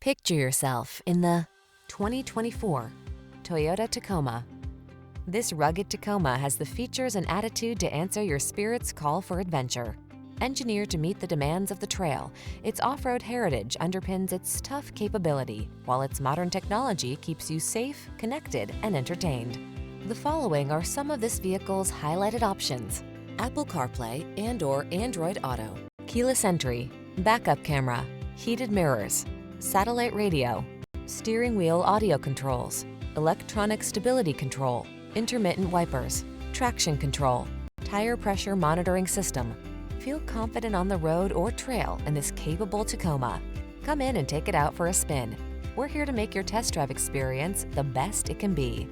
Picture yourself in the 2024 Toyota Tacoma. This rugged Tacoma has the features and attitude to answer your spirit's call for adventure. Engineered to meet the demands of the trail, its off-road heritage underpins its tough capability, while its modern technology keeps you safe, connected, and entertained. The following are some of this vehicle's highlighted options: Apple CarPlay and/or Android Auto, keyless entry, backup camera, heated mirrors, satellite radio, steering wheel audio controls, electronic stability control, intermittent wipers, traction control, tire pressure monitoring system. Feel confident on the road or trail in this capable Tacoma. Come in and take it out for a spin. We're here to make your test drive experience the best it can be.